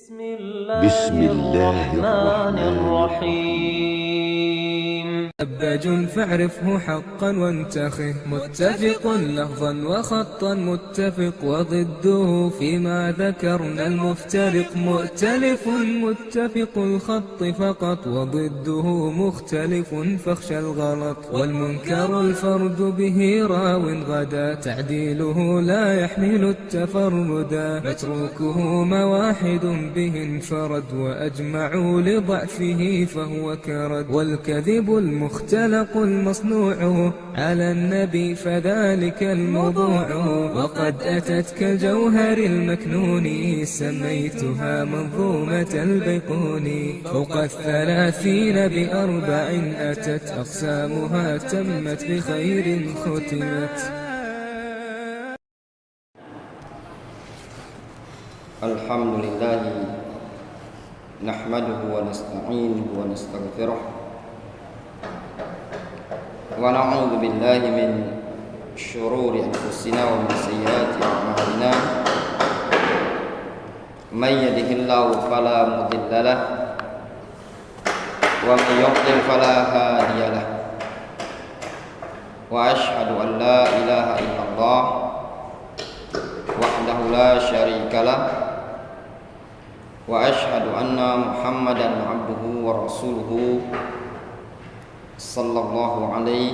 بسم الله الرحمن الرحيم. أبج فاعرفه حقا وانتخه، متفق لفظا وخطا متفق، وضده فيما ذكرنا المفترق، مؤتلف متفق الخط فقط، وضده مختلف فاخشى الغلط، والمنكر الفرد به راو غدا، تعديله لا يحمل التفردا، متروكه مواحد به انفرد، وأجمعوا لضعفه فهو كرد، والكذب المختلق المصنوع على النبي فذلك الموضوع، وقد أتت كالجوهر المكنون سميتها منظومة البيقوني، فوق 30 بأربع أتت أقسامها تمت بخير ختمت. الحمد لله نحمده ونستعينه ونستغفره ونعوذ بالله من شرور أنفسنا ومن سيئات أعمالنا، من يهده الله فلا مضل له ومن يضلل فلا هادي له، وأشهد أن لا إله إلا الله وحده لا شريك له، وأشهد أن محمدا عبده ورسوله صلى الله عليه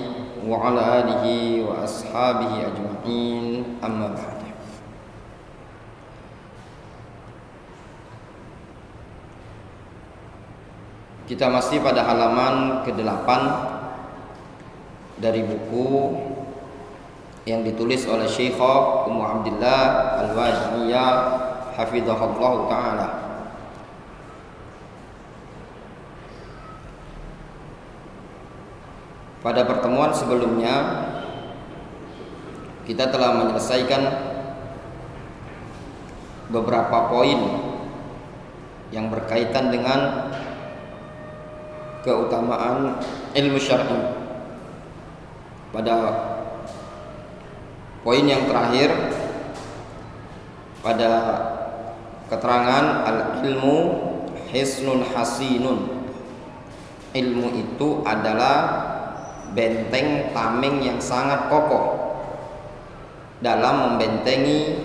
وعلى آله وأصحابه أجمعين، أما بعد. Kita masih pada halaman ke-8 dari buku yang ditulis oleh Syekhah Ummu Abdillah Al-Wajihiyah hafizahullah ta'ala. Pada pertemuan sebelumnya kita telah menyelesaikan beberapa poin yang berkaitan dengan keutamaan ilmu syar'i. Pada poin yang terakhir, pada keterangan al-ilmu hisnun hasinun, ilmu itu adalah benteng tameng yang sangat kokoh dalam membentengi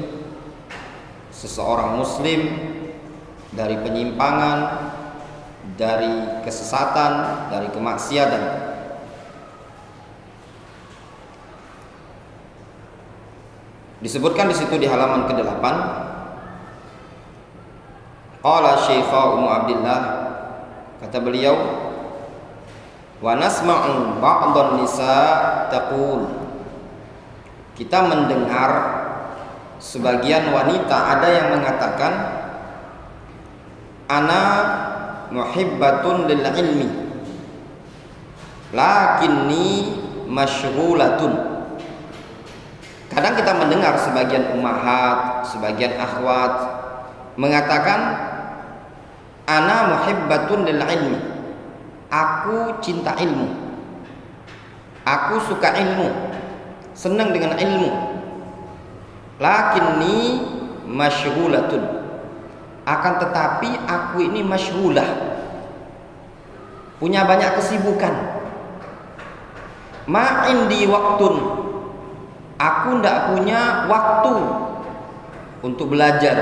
seseorang muslim dari penyimpangan, dari kesesatan, dari kemaksiatan. Disebutkan di situ di halaman ke-8, qala Syekhah Ummu Abdillah, kata beliau, wa nasma'u ba'dhan nisa taqul, kita mendengar sebagian wanita ada yang mengatakan, ana muhibbatun lil ilmi lakinni masyghulatun. Kadang kita mendengar sebagian ummahat, sebagian akhwat mengatakan, ana muhibbatun lil ilmi, aku cinta ilmu, aku suka ilmu, senang dengan ilmu, lakinni masyghulatun, akan tetapi aku ini masyghulah, punya banyak kesibukan. Ma indi waktun, aku tidak punya waktu untuk belajar,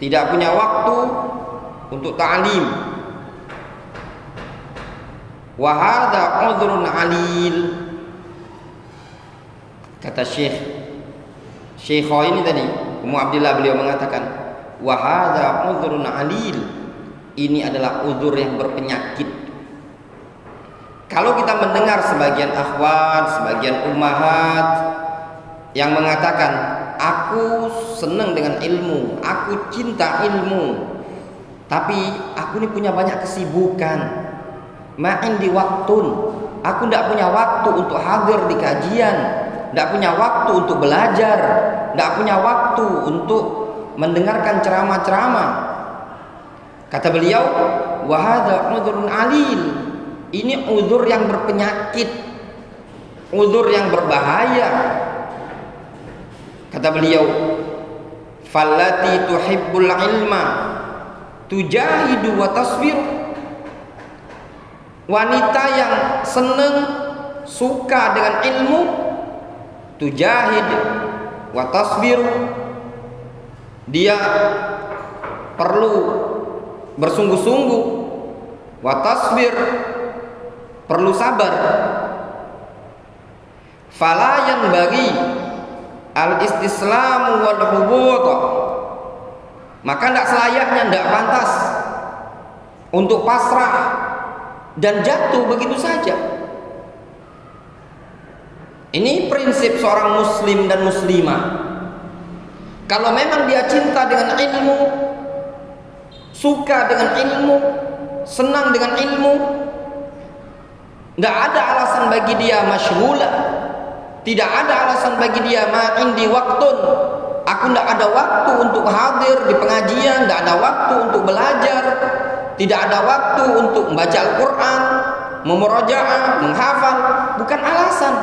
tidak punya waktu untuk ta'lim. Wa hadza udhrun alil, kata Syekhah ini tadi, Ummu Abdillah, beliau mengatakan, wa hadza udhrun alil, ini adalah udzur yang berpenyakit. Kalau kita mendengar sebagian akhwat, sebagian ummahat yang mengatakan, aku senang dengan ilmu, aku cinta ilmu, tapi aku ini punya banyak kesibukan, ma'in di waktun, aku tidak punya waktu untuk hadir di kajian, tidak punya waktu untuk belajar, tidak punya waktu untuk mendengarkan ceramah-ceramah. Kata beliau, wa hadza udhrun alil, ini uzur yang berpenyakit, uzur yang berbahaya. Kata beliau, fallati tuhibbul ilma tujahidu wa tasbir. Wanita yang senang, suka dengan ilmu, tujahid wa tasbir, dia perlu bersungguh-sungguh, wa tasbir, perlu sabar. Fala yanbaghi al-istislamu wal hubut, maka tidak selayaknya, tidak pantas untuk pasrah dan jatuh begitu saja. Ini prinsip seorang muslim dan muslimah. Kalau memang dia cinta dengan ilmu, suka dengan ilmu, senang dengan ilmu, tidak ada alasan bagi dia masyghula, tidak ada alasan bagi dia ma indi waktun, aku tidak ada waktu untuk hadir di pengajian, tidak ada waktu untuk belajar, tidak ada waktu untuk membaca Al-Quran, memurajaah, menghafal. Bukan alasan.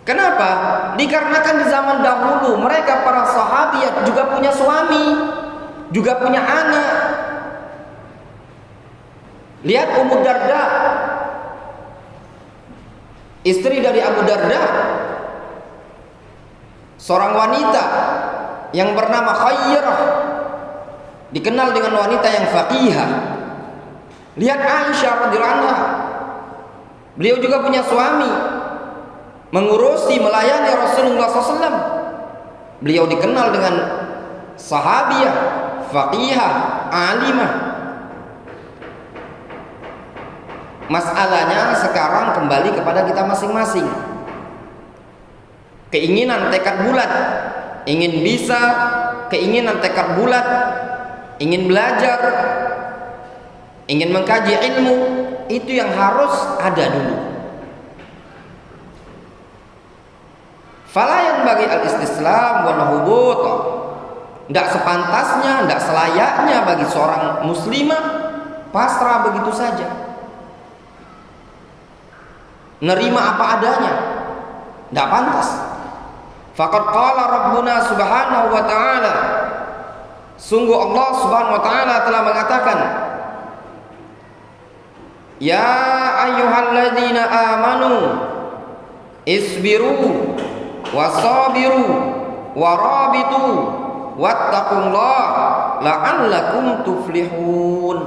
Kenapa? Dikarenakan di zaman dahulu mereka para sahabiat juga punya suami, juga punya anak. Lihat Ummu Darda, istri dari Abu Darda, seorang wanita yang bernama Khairah, dikenal dengan wanita yang faqihah. Lihat Aisyah radhiyallahu anha, beliau juga punya suami, mengurusi, melayani Rasulullah SAW. Beliau dikenal dengan sahabiah, faqihah, alimah. Masalahnya sekarang kembali kepada kita masing-masing. Keinginan tekad bulat, ingin bisa, keinginan tekad bulat, ingin belajar, ingin mengkaji ilmu, itu yang harus ada dulu. Fala yanbaghi al-istislam wal hubut, tidak sepantasnya, tidak selayaknya bagi seorang muslimah pasrah begitu saja, nerima apa adanya, tidak pantas. Faqad qala Rabbuna subhanahu wa ta'ala, sungguh Allah subhanahu wa ta'ala telah mengatakan, ya ayyuhalladzina amanu isbiru wasabiru warabitu wattaqullaha la'allakum tuflihun.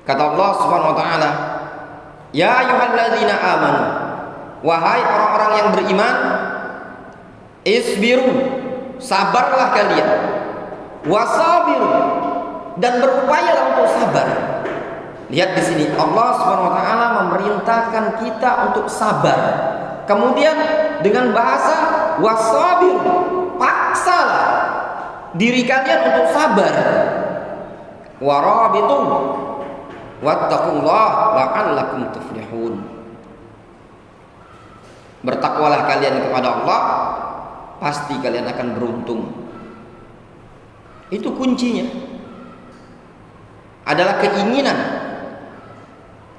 Kata Allah subhanahu wa ta'ala, ya ayyuhalladzina amanu, wahai orang-orang yang beriman, isbiru, sabarlah kalian, wasabiru, dan berupayalah untuk sabar. Lihat di sini Allah Subhanahu wa taala memerintahkan kita untuk sabar. Kemudian dengan bahasa wasabir, paksalah diri kalian untuk sabar. Warabitu wattaqullaha la'allakum tuflihun. Bertakwalah kalian kepada Allah, pasti kalian akan beruntung. Itu kuncinya. Adalah keinginan,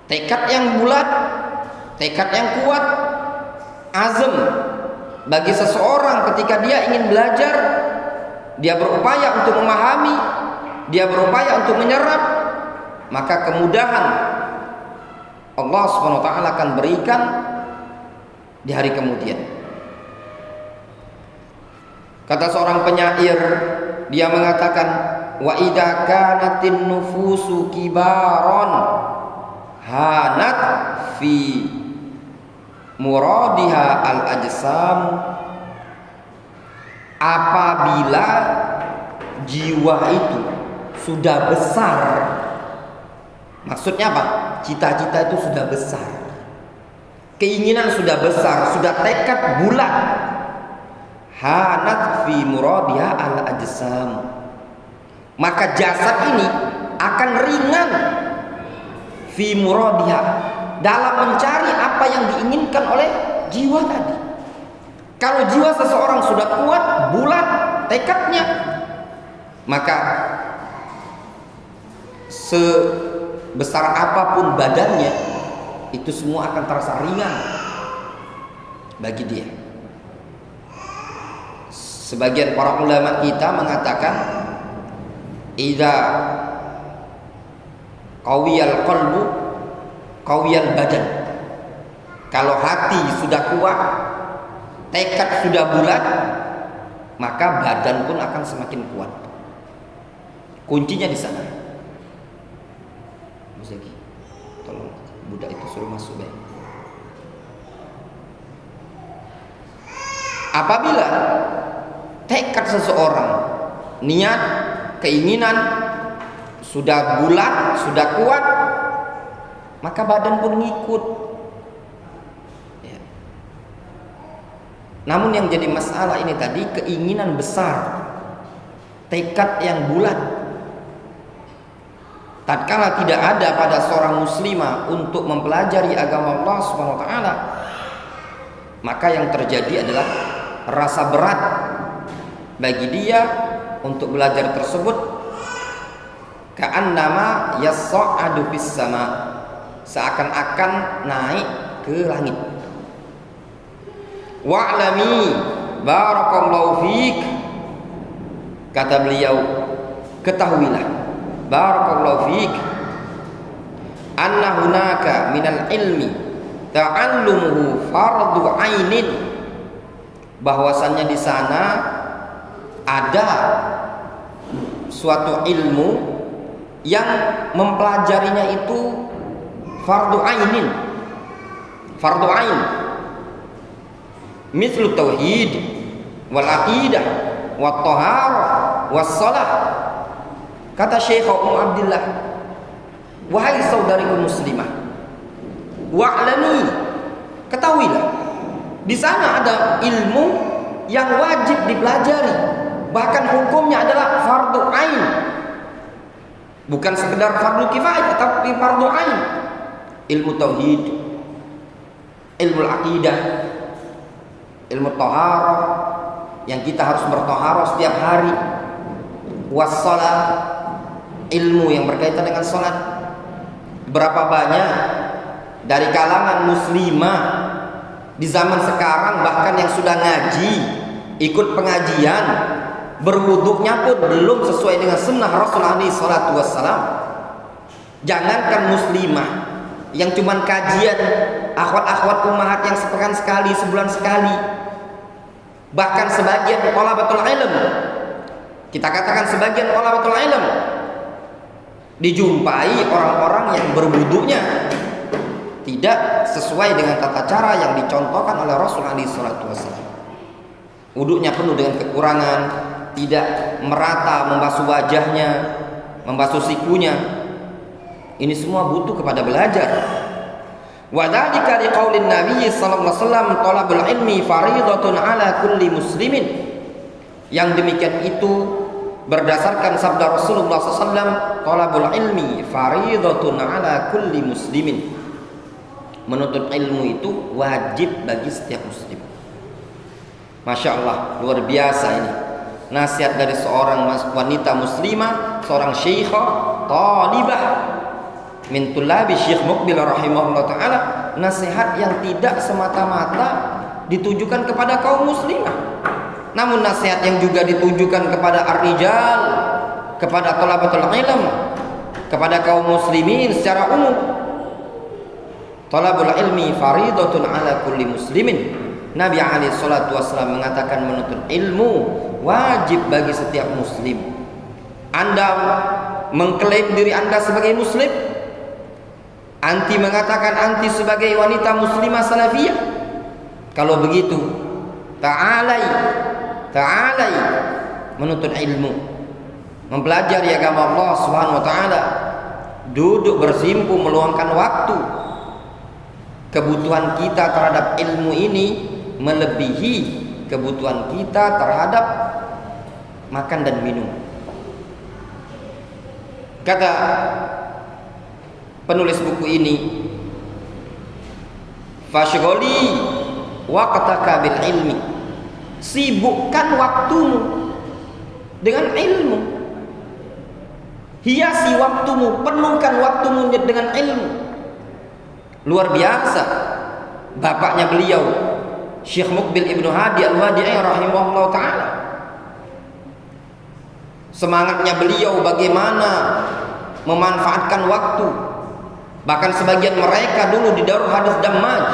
tekad yang bulat, tekad yang kuat, azam bagi seseorang ketika dia ingin belajar, dia berupaya untuk memahami, dia berupaya untuk menyerap, maka kemudahan Allah SWT akan berikan di hari kemudian. Kata seorang penyair, dia mengatakan, wa idza kanatin nufusu kibaron hanat fi muradiha al ajsam. Apabila jiwa itu sudah besar, maksudnya apa? Cita-cita itu sudah besar, keinginan sudah besar, sudah tekad bulat. Hanat fi muradiha al ajsam, maka jasad ini akan ringan fi muradiha, dalam mencari apa yang diinginkan oleh jiwa tadi. Kalau jiwa seseorang sudah kuat, bulat tekadnya, maka sebesar apapun badannya, itu semua akan terasa ringan bagi dia. Sebagian para ulama kita mengatakan idza qawiyal qalbu qawiyal badan. Kalau hati sudah kuat, tekad sudah bulat, maka badan pun akan semakin kuat. Kuncinya di sana. Muzaki, tolong budak itu suruh masuk baik. Apabila tekad seseorang, niat, keinginan sudah bulat, sudah kuat, maka badan pun ngikut. Ya. Namun yang jadi masalah ini tadi keinginan besar, tekad yang bulat. Tatkala tidak ada pada seorang muslimah untuk mempelajari agama Allah Subhanahu wa taala, maka yang terjadi adalah rasa berat bagi dia untuk belajar tersebut, ka'annama yas'adu fis sama, seakan-akan naik ke langit. Wa'lami barakallahu fik, kata beliau, ketahuilah barakallahu fik anna hunaka minal ilmi ta'allumuhu fardu ainin, bahwasannya di sana ada suatu ilmu yang mempelajarinya itu fardu ainin, fardu ain, mislu tauhid wal aqidah wat taharah was shalah. Kata Syekh Abdullah, wahai saudariku muslimah, wa'lami, ketahuilah, di sana ada ilmu yang wajib dipelajari, bahkan hukumnya adalah fardu ain, bukan sekedar fardu kifayah, tapi fardu ain. Ilmu tauhid, ilmu aqidah, ilmu taharah yang kita harus bertaharah setiap hari, wassalah, ilmu yang berkaitan dengan salat. Berapa banyak dari kalangan muslimah di zaman sekarang bahkan yang sudah ngaji, ikut pengajian, berwuduknya pun belum sesuai dengan sunnah Rasulullah SAW. Jangankan muslimah yang cuman kajian, akhwat-akhwat ummahat yang sepekan sekali, sebulan sekali, bahkan sebagian thalabatul ilm, kita katakan sebagian thalabatul ilm, dijumpai orang-orang yang berwuduknya tidak sesuai dengan tata cara yang dicontohkan oleh Rasulullah SAW. Wuduknya penuh dengan kekurangan, tidak merata membasuh wajahnya, membasuh sikunya. Ini semua butuh kepada belajar. Wa dzalika liqaulin Nabi sallallahu alaihi wasallam talabul ilmi fariidatun ala kulli muslimin. Yang demikian itu berdasarkan sabda Rasulullah SAW, talabul ilmi fariidatun ala kulli muslimin. Menuntut ilmu itu wajib bagi setiap muslim. Masya Allah, luar biasa ini nasihat dari seorang wanita muslimah, seorang syekhah talibah min tulabi Syekh Muqbil rahimahullah ta'ala. Nasihat yang tidak semata-mata ditujukan kepada kaum muslimah, namun nasihat yang juga ditujukan kepada ar-rijal, kepada thalabatul ilm, kepada kaum muslimin secara umum. Talabul ilmi faridatun ala kulli muslimin. Nabi alaihi salatu wasallam mengatakan menuntut ilmu wajib bagi setiap muslim. Anda mengklaim diri Anda sebagai muslim, anti mengatakan anti sebagai wanita muslimah salafiyah. Kalau begitu, ta'alai menuntut ilmu, mempelajari agama Allah Subhanahu wa taala, duduk bersimpu meluangkan waktu. Kebutuhan kita terhadap ilmu ini melebihi kebutuhan kita terhadap makan dan minum. Kata penulis buku ini, fashghali waqtaka bil ilmi, sibukkan waktumu dengan ilmu, hiasi waktumu, penuhkan waktumu dengan ilmu. Luar biasa bapaknya beliau Syekh Muqbil Ibnu Hadi Al-Wadi'i rahimahullah ta'ala semangatnya beliau bagaimana memanfaatkan waktu. Bahkan sebagian mereka dulu di Darul Hadis Dammaj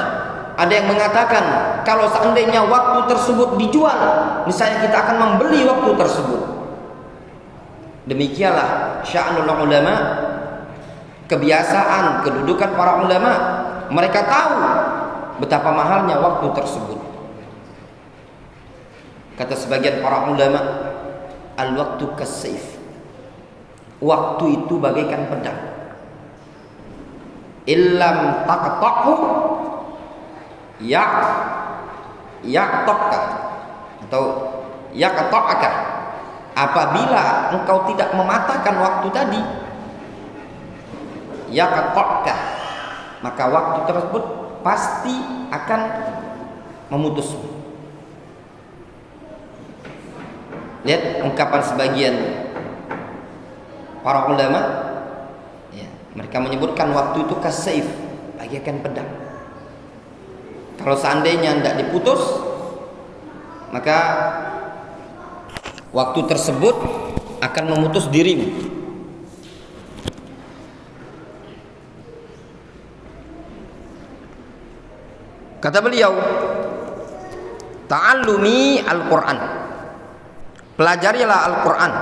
ada yang mengatakan kalau seandainya waktu tersebut dijual, misalnya kita akan membeli waktu tersebut. Demikianlah sya'nul ulama, kebiasaan, kedudukan para ulama. Mereka tahu betapa mahalnya waktu tersebut. Kata sebagian para ulama, al-waktu kas-saif. Waktu itu bagaikan pedang. Illam taqta'hu yaqta'ka atau yaqta'aka. Apabila engkau tidak mematahkan waktu tadi, yaqta'ka, maka waktu tersebut pasti akan memutusmu. Lihat ungkapan sebagian para ulama, ya, mereka menyebutkan waktu itu kas-saif, bagaikan pedang. Kalau seandainya tidak diputus, maka waktu tersebut akan memutus dirimu. Kata beliau, ta'allumi al-Quran, pelajarilah Al-Quran.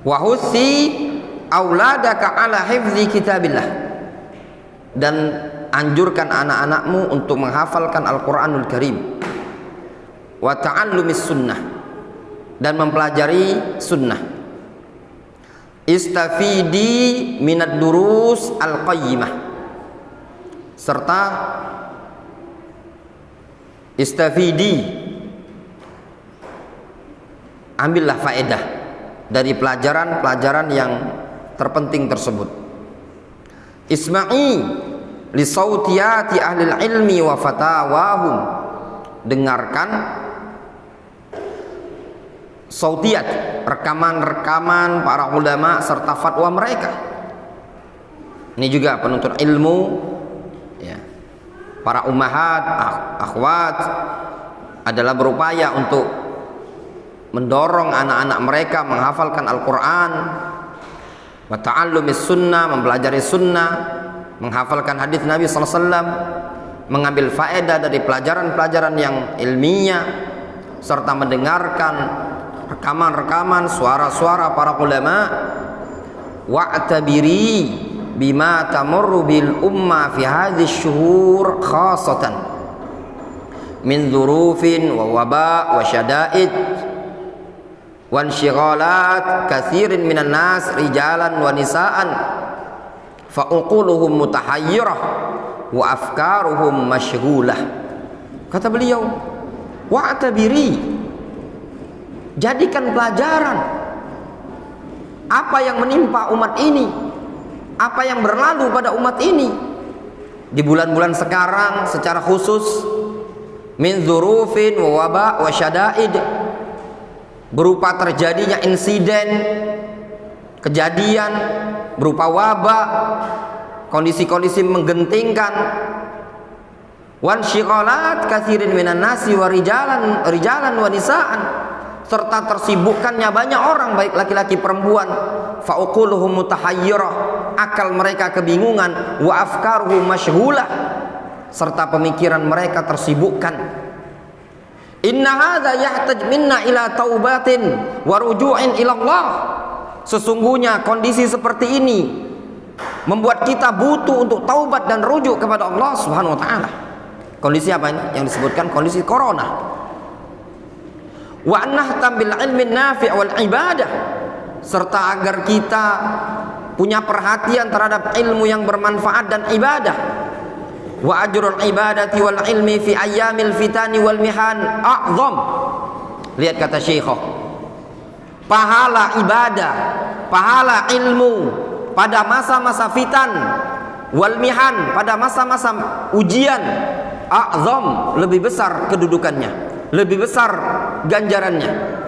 Wa husi auladaka ala hifzi kitabillah, dan anjurkan anak-anakmu untuk menghafalkan Al-Quranul Karim. Wa ta'allumis sunnah, dan mempelajari sunnah. Istafidi minad durus al-qayyimah, serta istafidi, ambillah faedah dari pelajaran-pelajaran yang terpenting tersebut. Isma'i li sautiyati ahlil ilmi wa fatawahum, dengarkan sautiyat, rekaman-rekaman para ulama serta fatwa mereka. Ini juga penuntut ilmu, ya, para ummahat, akhwat adalah berupaya untuk mendorong anak-anak mereka menghafalkan Al-Quran, wa ta'allumis sunnah, mempelajari sunnah, menghafalkan hadis Nabi SAW, mengambil faedah dari pelajaran-pelajaran yang ilmiah, serta mendengarkan rekaman-rekaman suara-suara para ulama. Wa'tabiri bima tamurru bil umma fi hadhihi syuhur khasatan min dzurufin wa waba wa syada'id wa inshighalat katsirin minan nas rijalan wa nisaan fa uquluhum mutahayyirah wa afkaruhum masyghulah. Kata beliau, wa'tabiri, jadikan pelajaran apa yang menimpa umat ini, apa yang berlalu pada umat ini di bulan-bulan sekarang secara khusus, min dzurufin wa waba wa syada'id, berupa terjadinya insiden, kejadian berupa wabah, kondisi-kondisi menggentingkan, wan syighalat katsirin minan nasi wa rijalan wa nisaan, serta tersibukkannya banyak orang baik laki-laki perempuan. Fa uquluhum mutahayyirah, akal mereka kebingungan, wa afkaruhum masyghulah, serta pemikiran mereka tersibukkan. Inna hadza yahtaj minna ila taubatin wa ruju'in ila Allah. Sesungguhnya kondisi seperti ini membuat kita butuh untuk taubat dan rujuk kepada Allah Subhanahu wa taala. Kondisi apa ini? Yang disebutkan kondisi corona. Wa annahtam bil ilmi nafi' wal ibadah, serta agar kita punya perhatian terhadap ilmu yang bermanfaat dan ibadah. Wa ajrul ibadati wal ilmi fi ayyamil fitani wal mihan a'zam. Lihat kata Syekhah, pahala ibadah, pahala ilmu pada masa-masa fitan, wal mihan, pada masa-masa ujian, a'zam, lebih besar kedudukannya, lebih besar ganjarannya.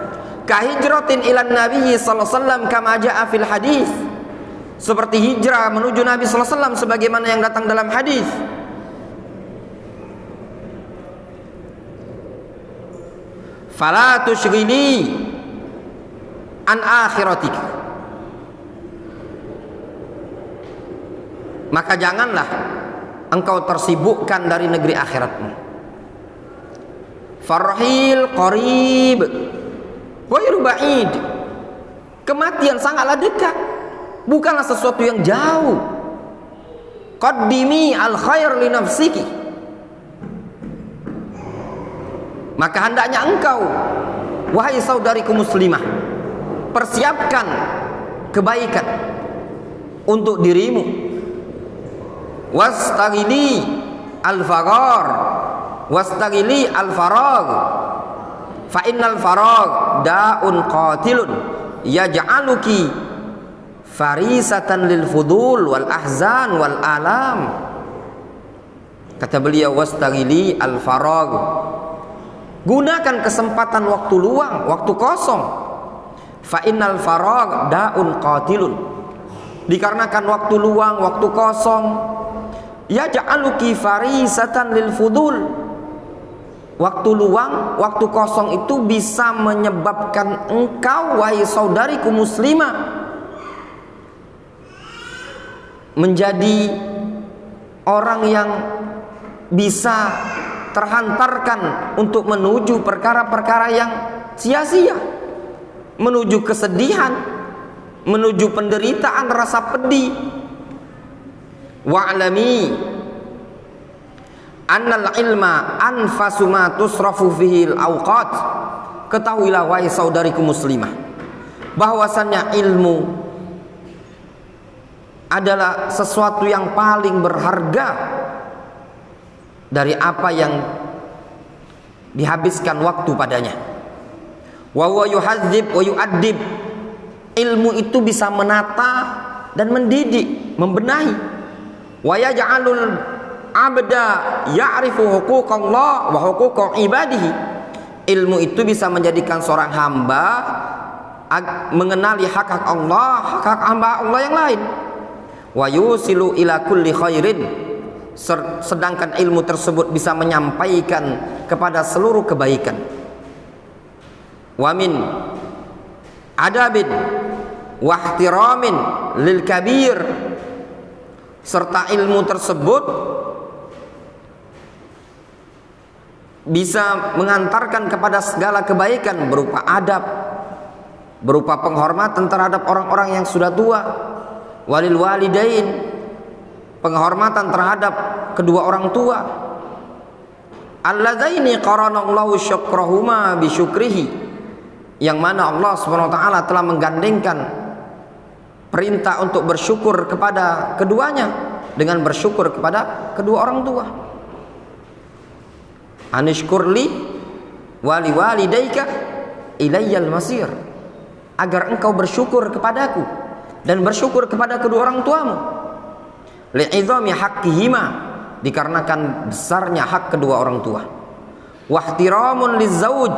Kahijratin ilan Nabi sallallahu alaihi wasallam kama jaa fil hadis, seperti hijrah menuju Nabi sallallahu alaihi wasallam sebagaimana yang datang dalam hadis. Fala tusyghili an akhiratik, maka janganlah engkau tersibukkan dari negeri akhiratmu. Farhil qarib ghairu ba'id, kematian sangatlah dekat, bukanlah sesuatu yang jauh. Qaddimi al khair li nafsiki, maka hendaknya engkau, wahai saudariku muslimah, persiapkan kebaikan untuk dirimu. Wastaghili al-faghar, wastaghili al-faragh, fa innal faragh da'un qatilun yaj'aluki farisatan lil fudul wal ahzan wal alam. Kata beliau, wastaghili al-faragh, gunakan kesempatan waktu luang, waktu kosong. Fa innal faragh da'un qatilun, dikarenakan waktu luang, waktu kosong, ya ja'aluki farisatan lil fudul, waktu luang, waktu kosong itu bisa menyebabkan engkau, wahai saudariku muslimah, menjadi orang yang bisa terhantarkan untuk menuju perkara-perkara yang sia-sia, menuju kesedihan, menuju penderitaan, rasa pedih. Wa'lami annal ilma anfasu ma tusrafu fihi al-awqat, ketahuilah wahai saudariku muslimah, bahwasannya ilmu adalah sesuatu yang paling berharga dari apa yang dihabiskan waktu padanya. Wa huwa yuhadzib wa yu'addib, ilmu itu bisa menata dan mendidik, membenahi. Wa yaj'alul abda ya'rifu huquqallah wa huquqa ibadihi, ilmu itu bisa menjadikan seorang hamba mengenali hak-hak Allah, hak-hak hamba Allah yang lain. Wa yusilu ila kulli khairin, sedangkan ilmu tersebut bisa menyampaikan kepada seluruh kebaikan. Wa min adabin wa ihtiramin lil kabir, serta ilmu tersebut bisa mengantarkan kepada segala kebaikan, berupa adab, berupa penghormatan terhadap orang-orang yang sudah tua. Walil walidain, penghormatan terhadap kedua orang tua. Alladzaini qaranallahu syukrahuma bi syukrihi, yang mana Allah Subhanahu wa taala telah menggandengkan perintah untuk bersyukur kepada keduanya dengan bersyukur kepada kedua orang tua. Anishkurli wali walidaika ilayyal masir, agar engkau bersyukur kepadaku dan bersyukur kepada kedua orang tuamu. Li'idhami haqqihima, dikarenakan besarnya hak kedua orang tua. Wahtiramun lizzauj,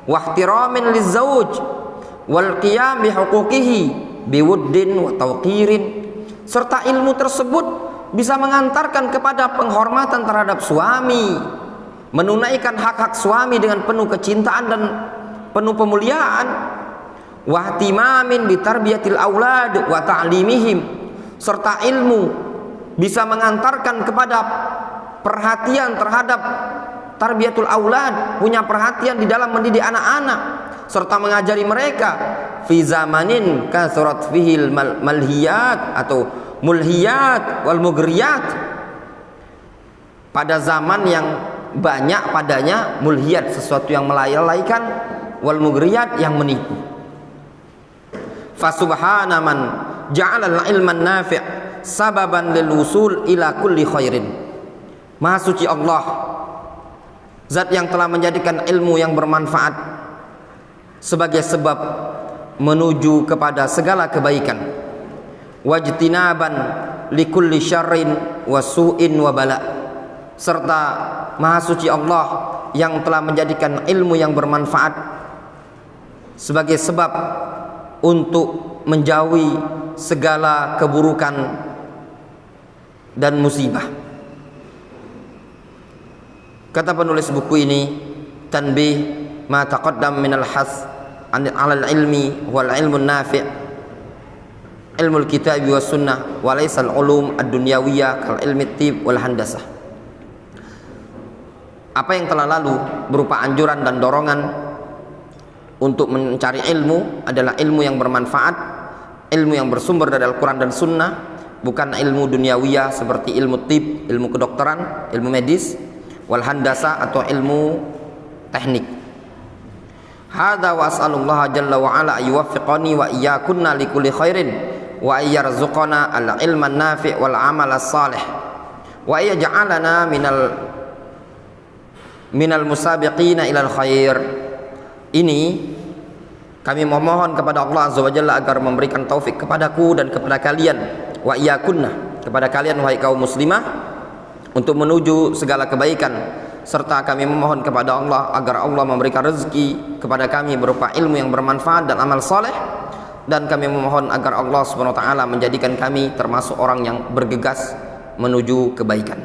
wahtiramin lizzauj wal qiyam bihuquqihi biwuddin wa tawqirin, serta ilmu tersebut bisa mengantarkan kepada penghormatan terhadap suami, menunaikan hak-hak suami dengan penuh kecintaan dan penuh pemuliaan. Wahtimamin bitarbiyatil aulad wa ta'limihim, serta ilmu bisa mengantarkan kepada perhatian terhadap tarbiyatul aulad, punya perhatian di dalam mendidik anak-anak serta mengajari mereka. Fi zamanin kathurat fihil malhiyat atau mulhiyat wal mugriyat, pada zaman yang banyak padanya mulhiyat, sesuatu yang melalaikan, wal mugriyat, yang menipu. Fasubhana man ja'alal ilman nafi' sababan lil wusul ila kulli khairin. Maha suci Allah, zat yang telah menjadikan ilmu yang bermanfaat sebagai sebab menuju kepada segala kebaikan. Wajtinaban likulli syarrin wa su'in wa bala, serta maha suci Allah yang telah menjadikan ilmu yang bermanfaat sebagai sebab untuk menjauhi segala keburukan dan musibah. Kata penulis buku ini, tanbih ma taqaddam minal has 'alal ilmi wal ilmun nafi', ilmul kitab was sunnah, wa laisa al-ulum ad-dunyawiyah kal ilmi tib wal handasah. Apa yang telah lalu berupa anjuran dan dorongan untuk mencari ilmu adalah ilmu yang bermanfaat, ilmu yang bersumber dari Al-Quran dan Sunnah, bukan ilmu duniawiyah seperti ilmu tib, ilmu kedokteran, ilmu medis, wal handasa atau ilmu teknik. Hadza wa as'alullah jalla wa ala ayuwaffiqani wa iyyakunna likulli khairin wa ayyarzuqana al-ilma an-nafi' wal 'amal as-salih wa ayyaj'alana minal musabiqina ilal khair. Ini kami memohon kepada Allah Azza wa Jalla agar memberikan taufik kepadaku dan kepada kalian, wa iyyakunna, kepada kalian wahai kaum muslimah, untuk menuju segala kebaikan, serta kami memohon kepada Allah agar Allah memberikan rezeki kepada kami berupa ilmu yang bermanfaat dan amal saleh, dan kami memohon agar Allah Subhanahu wa taala menjadikan kami termasuk orang yang bergegas menuju kebaikan.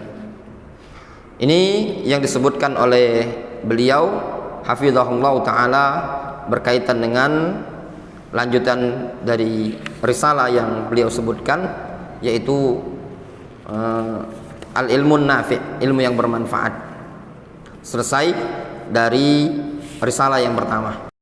Ini yang disebutkan oleh beliau hafizahullah taala berkaitan dengan lanjutan dari risalah yang beliau sebutkan, yaitu al-ilmun nafi', ilmu yang bermanfaat. Selesai dari risalah yang pertama.